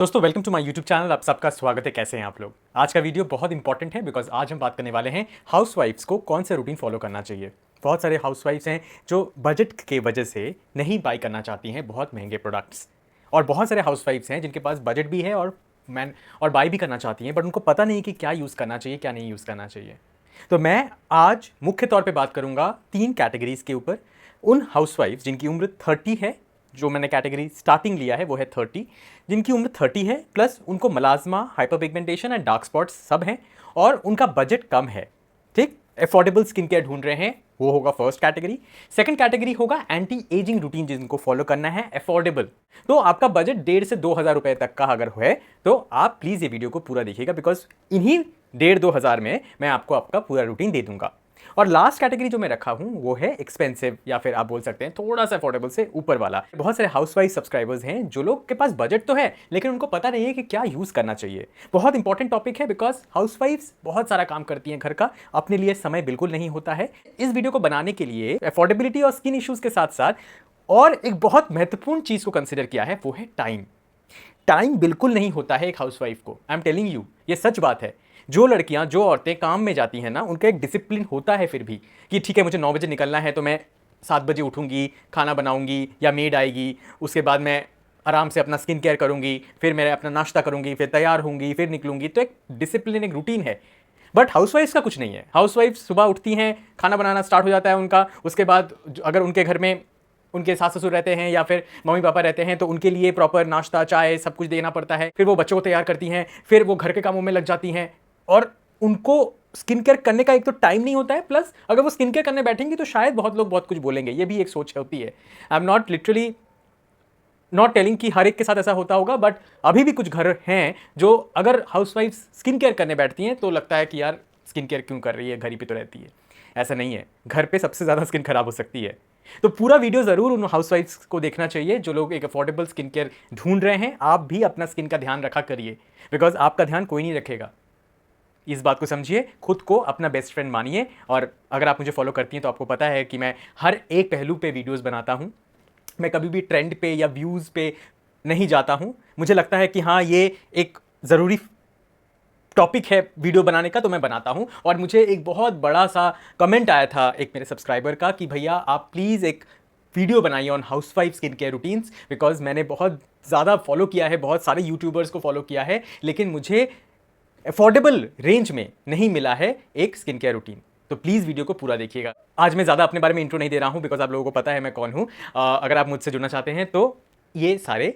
दोस्तों welcome to my YouTube channel. आप सबका स्वागत है। कैसे हैं आप लोग? आज का वीडियो बहुत इंपॉर्टेंट है बिकॉज आज हम बात करने वाले हैं हाउसवाइफ्स को कौन से रूटीन फॉलो करना चाहिए। बहुत सारे हाउसवाइफ्स हैं जो बजट के वजह से नहीं बाई करना चाहती हैं बहुत महंगे प्रोडक्ट्स, और बहुत सारे हाउसवाइफ्स हैं जिनके पास बजट भी है और बाई भी करना चाहती हैं, बट उनको पता नहीं कि क्या यूज़ करना चाहिए क्या नहीं यूज़ करना चाहिए। तो मैं आज मुख्य तौर पे बात करूंगा 3 कैटेगरीज के ऊपर। उन हाउसवाइफ्स जिनकी उम्र 30 है, जो मैंने कैटेगरी स्टार्टिंग लिया है वो है 30, जिनकी उम्र 30 है प्लस उनको मलाजमा, हाइपरपिगमेंटेशन एंड डार्क स्पॉट्स सब हैं और उनका बजट कम है। ठीक, अफोर्डेबल स्किन केयर ढूंढ रहे हैं, वो होगा फर्स्ट कैटेगरी। सेकंड कैटेगरी होगा एंटी एजिंग रूटीन जिनको फॉलो करना है, अफोर्डेबल। तो आपका बजट 1,500 से 2,000 रुपए तक का अगर है तो आप प्लीज़ ये वीडियो को पूरा देखिएगा बिकॉज इन्हीं 1,500-2,000 में मैं आपको आपका पूरा रूटीन दे दूंगा। और लास्ट कैटेगरी जो मैं रखा हूं वो है एक्सपेंसिव, या फिर आप बोल सकते हैं थोड़ा सा अफोर्डेबल से ऊपर वाला। बहुत सारे हाउसवाइफ सब्सक्राइबर्स हैं जो लोग के पास बजट तो है लेकिन उनको पता नहीं है कि क्या यूज करना चाहिए। बहुत इंपॉर्टेंट टॉपिक है बिकॉज हाउसवाइफ्स बहुत सारा काम करती हैं घर का, अपने लिए समय बिल्कुल नहीं होता है। इस वीडियो को बनाने के लिए अफोर्डेबिलिटी और स्किन इश्यूज के साथ साथ और एक बहुत महत्वपूर्ण चीज को कंसिडर किया है, वो है टाइम। टाइम बिल्कुल नहीं होता है एक हाउसवाइफ को, आई एम टेलिंग यू, ये सच बात है। जो लड़कियां, जो औरतें काम में जाती हैं ना, उनका एक डिसिप्लिन होता है फिर भी कि ठीक है मुझे 9 बजे निकलना है तो मैं 7 बजे उठूंगी, खाना बनाऊंगी या मेड आएगी, उसके बाद मैं आराम से अपना स्किन केयर करूंगी, फिर मैं अपना नाश्ता करूंगी, फिर तैयार होंगी, फिर निकलूंगी। तो एक डिसिप्लिन, एक रूटीन है। बट हाउसवाइफ्स का कुछ नहीं है। हाउसवाइफ सुबह उठती हैं, खाना बनाना स्टार्ट हो जाता है उनका, उसके बाद अगर उनके घर में उनके सास ससुर रहते हैं या फिर मम्मी पापा रहते हैं तो उनके लिए प्रॉपर नाश्ता, चाय सब कुछ देना पड़ता है। फिर वो बच्चों को तैयार करती हैं, फिर वो घर के कामों में लग जाती हैं और उनको स्किन केयर करने का एक तो टाइम नहीं होता है, प्लस अगर वो स्किन केयर करने बैठेंगी तो शायद बहुत लोग बहुत कुछ बोलेंगे। ये भी एक सोच होती है। I am not literally not telling कि हर एक के साथ ऐसा होता होगा, बट अभी भी कुछ घर हैं जो अगर हाउसवाइफ स्किन केयर करने बैठती हैं तो लगता है कि यार स्किन केयर क्यों कर रही है, घर ही पे तो रहती है। ऐसा नहीं है, घर पे सबसे ज़्यादा स्किन खराब हो सकती है। तो पूरा वीडियो ज़रूर उन हाउसवाइफ्स को देखना चाहिए जो लोग एक अफोर्डेबल स्किन केयर ढूंढ रहे हैं। आप भी अपना स्किन का ध्यान रखा करिए बिकॉज आपका ध्यान कोई नहीं रखेगा। इस बात को समझिए, खुद को अपना बेस्ट फ्रेंड मानिए। और अगर आप मुझे फॉलो करती हैं तो आपको पता है कि मैं हर एक पहलू पे वीडियोस बनाता हूं। मैं कभी भी ट्रेंड पे या व्यूज़ पे नहीं जाता हूं। मुझे लगता है कि हाँ ये एक ज़रूरी टॉपिक है वीडियो बनाने का तो मैं बनाता हूं। और मुझे एक बहुत बड़ा सा कमेंट आया था एक मेरे सब्सक्राइबर का कि भैया आप प्लीज़ एक वीडियो बनाइए on housewife skin care routines, because मैंने बहुत ज़्यादा फॉलो किया है, बहुत सारे यूट्यूबर्स को फॉलो किया है, लेकिन मुझे अफोर्डेबल रेंज में नहीं मिला है एक स्किन केयर रूटीन। तो प्लीज़ वीडियो को पूरा देखिएगा। आज मैं ज़्यादा अपने बारे में इंट्रो नहीं दे रहा हूँ बिकॉज आप लोगों को पता है मैं कौन हूँ। अगर आप मुझसे जुड़ना चाहते हैं तो ये सारे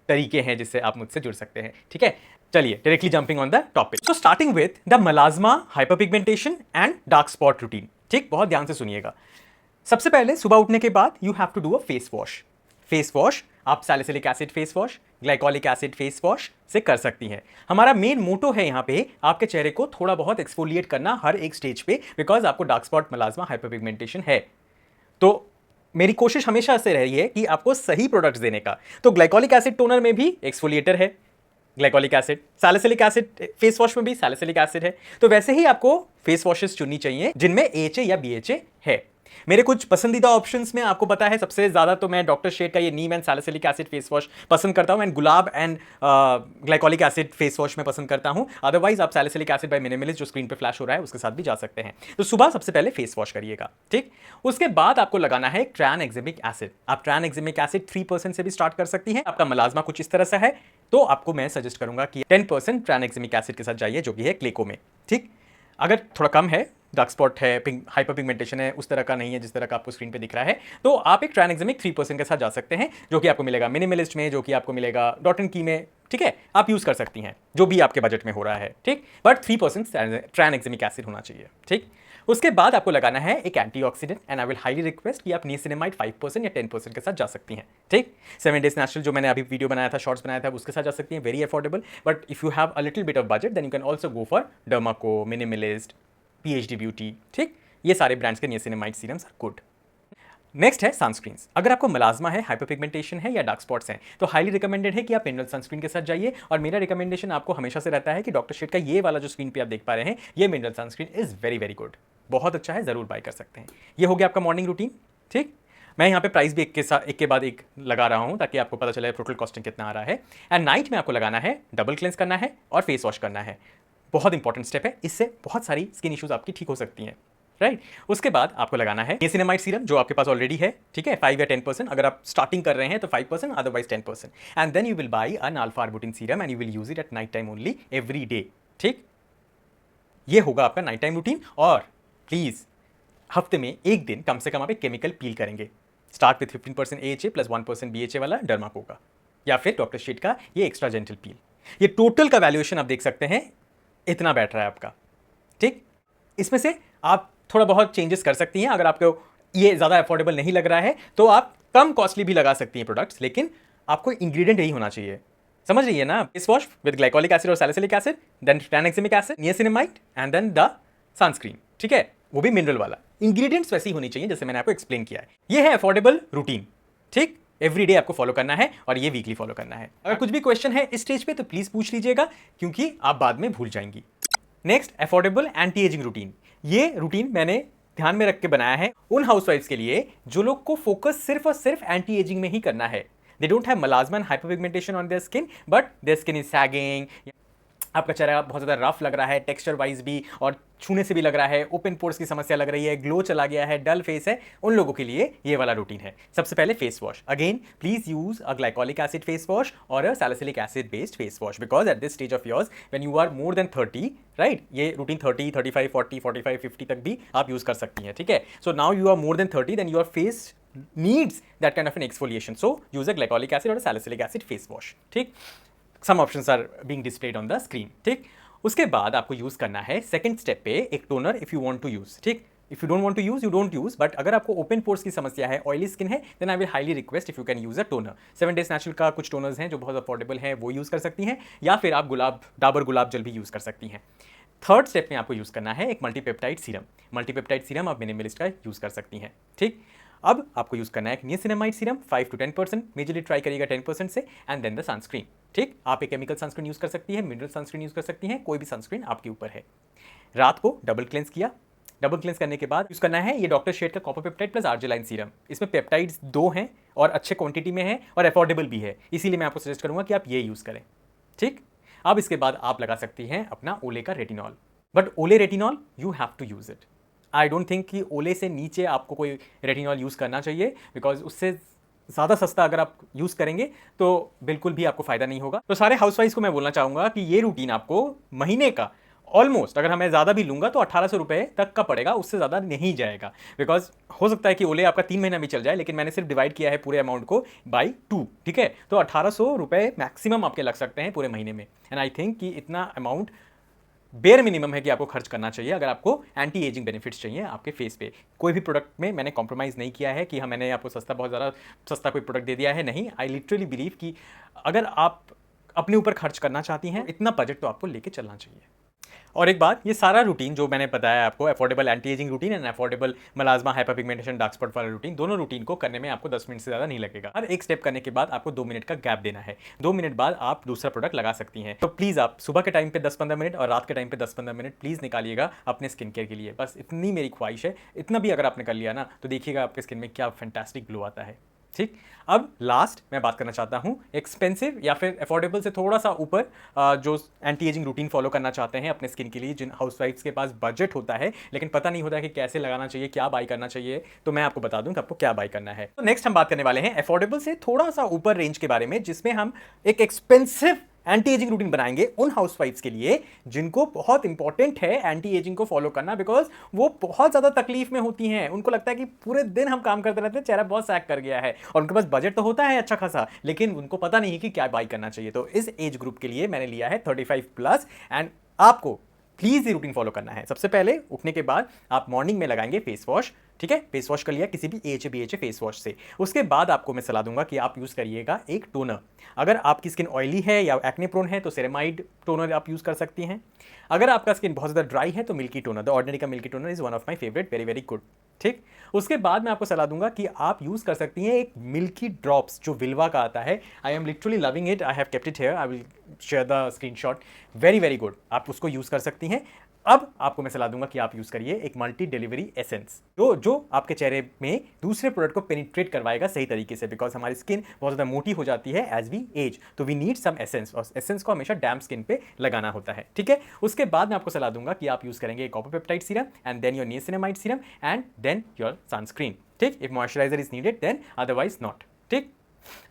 तरीके हैं जिससे आप मुझसे जुड़ सकते हैं। ठीक है, चलिए directly jumping on the topic. So starting with the मलाजमा, hyperpigmentation and dark spot routine. ठीक, बहुत ध्यान से सुनिएगा। सबसे पहले सुबह उठने के बाद you have to do a face wash. Face wash आप salicylic acid face wash, glycolic acid face wash से कर सकती हैं। हमारा मेन मोटो है यहाँ पे आपके चेहरे को थोड़ा बहुत एक्सफोलिएट करना हर एक स्टेज पे, बिकॉज आपको डार्क स्पॉट, मलाजमा, हाइपरपिगमेंटेशन है। तो मेरी कोशिश हमेशा से रही है कि आपको सही प्रोडक्ट्स देने का। तो ग्लाइकोलिक एसिड टोनर में भी एक्सफोलिएटर है glycolic acid, salicylic acid face wash में भी सैलिसिलिक एसिड है। तो वैसे ही आपको फेस वॉशेस चुननी चाहिए जिनमें AHA या BHA है। मेरे कुछ पसंदीदा ऑप्शंस में आपको पता है सबसे ज़्यादा तो मैं डॉक्टर शेड का ये neem and salicylic acid face wash पसंद करता हूँ, एंड गुलाब and glycolic acid face wash में पसंद करता हूँ। अदरवाइज आप सैलिसिलिक एसिड बाय मिनिमलिस्ट जो स्क्रीन पे फ्लैश हो रहा है उसके साथ भी जा सकते हैं। तो सुबह सबसे पहले फेस वॉश करिएगा। ठीक, उसके बाद आपको लगाना है ट्रानएक्जिमिक एसिड। आप ट्रानएक्जिमिक एसिड 3% से भी स्टार्ट कर सकती हैं। आपका मलाजमा कुछ इस तरह से है तो आपको मैं सजेस्ट करूंगा कि 10% ट्रानएक्जिमिक एसिड के साथ जाइए जो कि है क्लेको में। ठीक, अगर थोड़ा कम है, डार्क स्पॉट है, हाइपर पिगमेंटेशन है, उस तरह का नहीं है जिस तरह का आपको स्क्रीन पे दिख रहा है, तो आप एक ट्रानएक्जिमिक 3% के साथ जा सकते हैं जो कि आपको मिलेगा मिनिमलिस्ट में, जो कि आपको मिलेगा डॉट एंड की में। ठीक है, आप यूज कर सकती हैं जो भी आपके बजट में हो रहा है। ठीक, बट 3% ट्रानएक्जिमिक एसिड होना चाहिए। ठीक, उसके बाद आपको लगाना है एक antioxidant, and I will highly request कि आप निसिनेमाइड 5% या 10% के साथ जा सकती हैं। ठीक, 7 डेज नेचुरल जो मैंने अभी वीडियो बनाया था, शॉर्ट्स बनाया था, उसके साथ जा सकती हैं, very affordable. But if you have a little bit of budget then you can also go for Derma Co, Minimalist, PhD beauty. ठीक, ये सारे ब्रांड्स के niacinamide serums are good. Next है सनस्क्रीन्स। अगर आपको मलाजमा है, हाइपरपिगमेंटेशन है या डार्क स्पॉट्स हैं तो हाईली रिकमेंडेड है कि आप मिनरल सनस्क्रीन के साथ जाइए। और मेरा रिकमेंडेशन आपको हमेशा से रहता है कि डॉक्टर शेड का ये वाला जो स्क्रीन पे आप देख पा रहे हैं, ये mineral sunscreen is very very good, बहुत अच्छा है, जरूर बाय कर सकते हैं। ये हो गया आपका मॉर्निंग रूटीन। ठीक, मैं यहाँ पे प्राइस भी एक के बाद एक लगा रहा हूँ ताकि आपको पता चले टोटल कॉस्टिंग कितना आ रहा है। एंड नाइट में आपको लगाना है, डबल क्लेंस करना है और फेस वॉश करना है। बहुत इंपॉर्टेंट स्टेप है, इससे बहुत सारी स्किन इश्यूज आपकी ठीक हो सकती हैं, राइट। उसके बाद आपको लगाना है नियासिनामाइड सीरम जो आपके पास ऑलरेडी है, ठीक है, 5 या 10%। अगर आप स्टार्टिंग कर रहे हैं तो 5%, otherwise 10%। And then you will buy an alpha arbutin serum and you will use it at night time only every day, ठीक। ये होगा आपका नाइट टाइम रूटीन। और प्लीज हफ्ते में एक दिन कम से कम आप एक केमिकल पील करेंगे। Start with 15% AHA plus 1% BHA वाला डर्माको का, या फिर डॉक्टर शेड का ये एक्स्ट्रा जेंटल पील। ये टोटल का वैल्यूएशन आप देख सकते हैं, इतना बैठ रहा है आपका, ठीक। इसमें से आप थोड़ा बहुत चेंजेस कर सकती हैं। अगर आपको ये ज़्यादा अफोर्डेबल नहीं लग रहा है तो आप कम कॉस्टली भी लगा सकती हैं प्रोडक्ट्स, लेकिन आपको इंग्रेडिएंट यही होना चाहिए। समझ रही है ना? Face wash with glycolic acid और salicylic acid, then tranexamic acid, niacinamide and then the sunscreen, ठीक है, वो भी मिनरल वाला। इंग्रेडिएंट्स वैसी होनी चाहिए जैसे मैंने आपको एक्सप्लेन किया है। ये है अफोर्डेबल रूटीन, ठीक। एवरी डे आपको फॉलो करना है और ये वीकली फॉलो करना है। अगर कुछ भी क्वेश्चन है इस स्टेज पे तो प्लीज पूछ लीजिएगा, क्योंकि आप बाद में भूल जाएंगी। Next, affordable anti ageing routine. ये रूटीन मैंने ध्यान में रख के बनाया है उन हाउसवाइफ्स के लिए जो लोग को फोकस सिर्फ और सिर्फ एंटी एजिंग में ही करना है। They don't have melasma and hyperpigmentation on their skin, but their skin is sagging, आपका चेहरा बहुत ज़्यादा रफ लग रहा है टेक्सचर वाइज भी, और छूने से भी लग रहा है, ओपन पोर्स की समस्या लग रही है, ग्लो चला गया है, डल फेस है, उन लोगों के लिए ये वाला रूटीन है। सबसे पहले face wash. Again please use a glycolic acid face wash और a salicylic acid based face wash, because at this stage of yours when you are more than 30, right, ये रूटीन 30, 35, 40, 45, 50 तक भी आप यूज कर सकती हैं, ठीक है। So now you are more than 30, then your face needs that kind of an exfoliation, so use a glycolic acid or a salicylic acid face wash, ठीक। some options are being displayed on the screen, ठीक। उसके बाद आपको use करना है second step पे एक toner, if you want to use, ठीक। If you don't want to use, you don't use, but अगर आपको ओपन पोर्स की समस्या है, ऑयली स्किन है, then I will highly request if you can use a toner. 7 days natural का कुछ toners हैं जो बहुत अफोर्डेबल है, वो यूज कर सकती हैं, या फिर आप डाबर गुलाब जल भी यूज कर सकती हैं। थर्ड स्टेप में आपको यूज करना है एक मल्टीपेप्टाइड सीरम। मल्टीपेप्टाइड सीरम आप मिनिमलिस्ट का यूज कर सकती हैं, ठीक। अब आपको यूज करना है एक niacinamide serum 5 to 10%, majorly try करिएगा 10% से, एंड देन द सनस्क्रीन, ठीक। आप एक केमिकल सनस्क्रीन यूज कर सकती है, मिनरल सनस्क्रीन यूज कर सकती हैं, कोई भी सनस्क्रीन आपके ऊपर है। रात को डबल क्लेंस किया, डबल क्लेंस करने के बाद यूज करना है ये डॉक्टर शेड का कॉपर पेप्टाइड प्लस आर्जिलाइन सीरम। इसमें पेप्टाइड्स 2 हैं और अच्छे क्वांटिटी में है और अफोर्डेबल भी है, इसीलिए मैं आपको सजेस्ट करूंगा कि आप ये यूज करें, ठीक। अब इसके बाद आप लगा सकती हैं अपना ओले का retinol, but Olay retinol you have to use it. I don't think कि ओले से नीचे आपको कोई रेटिनॉल यूज़ करना चाहिए, बिकॉज उससे ज़्यादा सस्ता अगर आप यूज़ करेंगे तो बिल्कुल भी आपको फ़ायदा नहीं होगा। तो सारे हाउसवाइफ्स को मैं बोलना चाहूँगा कि ये रूटीन आपको महीने का ऑलमोस्ट, अगर मैं ज़्यादा भी लूँगा तो 1800 रुपये तक का पड़ेगा, उससे ज़्यादा नहीं जाएगा। बिकॉज हो सकता है कि ओले आपका 3 महीना भी चल जाए, लेकिन मैंने सिर्फ डिवाइड किया है पूरे अमाउंट को बाई 2, ठीक है। तो 1800 रुपये मैक्सिमम आपके लग सकते हैं पूरे महीने में। एंड आई थिंक कि इतना अमाउंट बेयर मिनिमम है कि आपको खर्च करना चाहिए अगर आपको एंटी एजिंग बेनिफिट्स चाहिए आपके फेस पे। कोई भी प्रोडक्ट में मैंने कॉम्प्रोमाइज़ नहीं किया है कि हाँ मैंने आपको सस्ता, बहुत ज़्यादा सस्ता कोई प्रोडक्ट दे दिया है, नहीं। आई लिटरली बिलीव कि अगर आप अपने ऊपर खर्च करना चाहती हैं, इतना बजट तो आपको लेके चलना चाहिए। और एक बात, ये सारा रूटीन जो मैंने बताया आपको, affordable anti ageing routine and affordable melasma hyperpigmentation dark spot वाला रूटीन, दोनों रूटीन को करने में आपको 10 मिनट से ज़्यादा नहीं लगेगा। हर एक स्टेप करने के बाद आपको 2 मिनट का गैप देना है। 2 मिनट बाद आप दूसरा प्रोडक्ट लगा सकती हैं। तो प्लीज़ आप सुबह के टाइम पे 10-15 मिनट और रात के टाइम पे 10-15 मिनट प्लीज़ निकालिएगा अपने स्किन केयर के लिए। बस इतनी मेरी ख्वाहिश है। इतना भी अगर आपने कर लिया ना तो देखिएगा आपके स्किन में क्या फैंटास्टिक ग्लो आता है, ठीक। अब लास्ट मैं बात करना चाहता हूँ एक्सपेंसिव या फिर अफोर्डेबल से थोड़ा सा ऊपर, जो एंटी एजिंग रूटीन फॉलो करना चाहते हैं अपने स्किन के लिए, जिन हाउसवाइफ्स के पास बजट होता है लेकिन पता नहीं होता है कि कैसे लगाना चाहिए, क्या बाई करना चाहिए, तो मैं आपको बता दूं कि आपको क्या बाई करना है। तो नेक्स्ट हम बात करने वाले हैं अफोर्डेबल से थोड़ा सा ऊपर रेंज के बारे में, जिसमें हम एक एक्सपेंसिव एंटी एजिंग रूटीन बनाएंगे उन हाउसवाइफ्स के लिए जिनको बहुत इंपॉर्टेंट है एंटी एजिंग को फॉलो करना, बिकॉज वो बहुत ज़्यादा तकलीफ में होती हैं। उनको लगता है कि पूरे दिन हम काम करते रहते हैं, चेहरा बहुत सैग कर गया है, और उनके पास बजट तो होता है अच्छा खासा, लेकिन उनको पता नहीं है कि क्या बाई करना चाहिए। तो इस एज ग्रुप के लिए मैंने लिया है 35+, एंड आपको प्लीज़ ये रूटीन फॉलो करना है। सबसे पहले उठने के बाद आप मॉर्निंग में लगाएंगे फेस वॉश, ठीक है। फेस वॉश कर लिया किसी भी AHA BHA फेस वॉश से। उसके बाद आपको मैं सलाह दूंगा कि आप यूज़ करिएगा एक टोनर। अगर आपकी स्किन ऑयली है या एक्ने प्रोन है तो सेरेमाइड टोनर आप यूज़ कर सकती हैं। अगर आपका स्किन बहुत ज़्यादा ड्राई है तो मिल्की टोनर, द ऑर्डिनरी का milky toner is one of my favourite, very very good, ठीक। उसके बाद मैं आपको सलाह दूंगा कि आप यूज़ कर सकती हैं एक मिल्की ड्रॉप्स जो विल्वा का आता है। I am literally loving it, I have kept it here, I will share the screenshot, very very good. आप उसको यूज़ कर सकती हैं। अब आपको मैं सलाह दूंगा कि आप यूज करिए एक मल्टी डिलीवरी एसेंस, जो आपके चेहरे में दूसरे प्रोडक्ट को पेनिट्रेट करवाएगा सही तरीके से, बिकॉज हमारी स्किन बहुत ज़्यादा मोटी हो जाती है एज वी एज, तो वी नीड सम एसेंस, और एसेंस को हमेशा डैम्प स्किन पे लगाना होता है, ठीक है। उसके बाद मैं आपको सलाह दूंगा कि आप यूज करेंगे copper peptide serum and then your niacinamide serum and then your sunscreen, ठीक। If moisturiser is needed then, otherwise not, ठीक।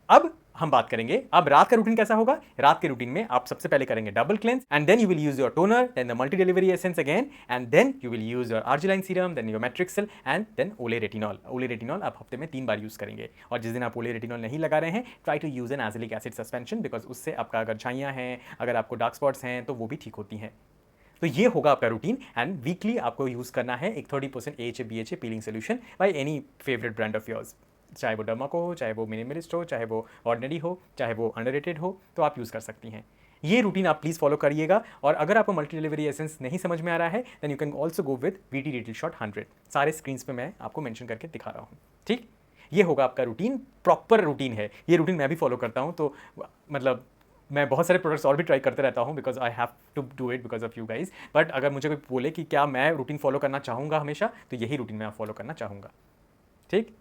अब हम बात करेंगे अब रात का रूटीन कैसा होगा। रात के रूटीन में आप सबसे पहले करेंगे double cleanse and then you will use your toner, then the multi delivery essence again, and then you will use your argireline serum, then your matrixyl and then Olay retinol. Olay retinol आप हफ्ते में 3 बार use करेंगे, और जिस दिन आप ओले retinol नहीं लगा रहे हैं, try to use an azelaic acid suspension, because उससे आपका अगर छाइयाँ हैं, अगर आपको डार्क स्पॉट्स हैं, तो वो भी ठीक होती हैं। तो ये होगा आपका रूटीन, एंड वीकली आपको यूज करना है एक 30% AHA BHA peeling solution by any favourite brand of yours, चाहे वो डर्मा को हो, चाहे वो मिनिमलिस्ट हो, चाहे वो ऑर्डिनरी हो, चाहे वो अंडररेटेड हो, तो आप यूज़ कर सकती हैं। ये रूटीन आप प्लीज़ फॉलो करिएगा। और अगर आपको मल्टी डिलीवरी एसेंस नहीं समझ में आ रहा है, then you can also go with VT retail shot 100, सारे स्क्रीन्स पे मैं आपको मेंशन करके दिखा रहा हूँ, ठीक। ये होगा आपका रूटीन, प्रॉपर रूटीन है ये रूटीन, मैं भी फॉलो करता हूँ, तो मतलब मैं बहुत सारे प्रोडक्ट्स और भी ट्राई करते रहता हूँ, because I have to do it because of you guys. But अगर मुझे कोई बोले कि क्या मैं रूटीन फॉलो करना चाहूँगा हमेशा, तो यही रूटीन मैं फॉलो करना चाहूँगा, ठीक।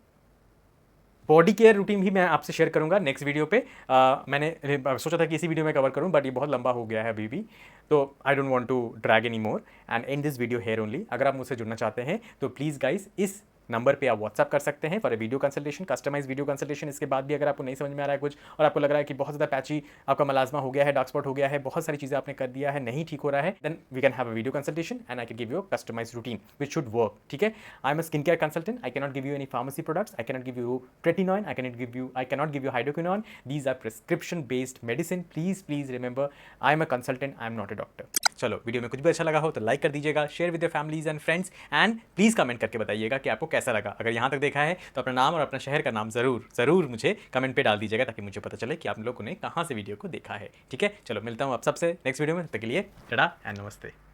बॉडी केयर रूटीन भी मैं आपसे शेयर करूंगा नेक्स्ट वीडियो पे। मैंने सोचा था कि इसी वीडियो में कवर करूं, बट ये बहुत लंबा हो गया है अभी भी, तो I don't want to drag any more and in this video here only. अगर आप मुझसे जुड़ना चाहते हैं तो प्लीज़ गाइस इस नंबर पे आप व्हाट्सअप कर सकते हैं for a video consultation, customise video consultation. इसके बाद भी अगर आपको नहीं समझ में आ रहा है कुछ, और आपको लग रहा है कि बहुत ज़्यादा पैची आपका मलाजमा हो गया है, डार्क स्पॉट हो गया है, बहुत सारी चीज़ें आपने कर दिया है, नहीं ठीक हो रहा है, then we can have a video consultation and I can give you a customise routine which should work, ठीक है। I am a skin care consultant, I cannot give you any pharmacy products, I cannot give you tretinoin, I cannot give you hydroquinone, these are prescription based medicine. Please remember, I am a consultant, I am not a doctor. चलो, video में कुछ भी अच्छा लगा हो तो like कर दीजिएगा, share with your families and friends, and please comment करके बताइएगा कि आपको कैसा लगा। अगर यहाँ तक देखा है तो अपना नाम और अपना शहर का नाम ज़रूर मुझे कमेंट पे डाल दीजिएगा, ताकि मुझे पता चले कि आप लोगों ने कहाँ से वीडियो को देखा है, ठीक है। चलो, मिलता हूँ आप सबसे नेक्स्ट वीडियो में, तब तक के लिए टाटा एंड नमस्ते।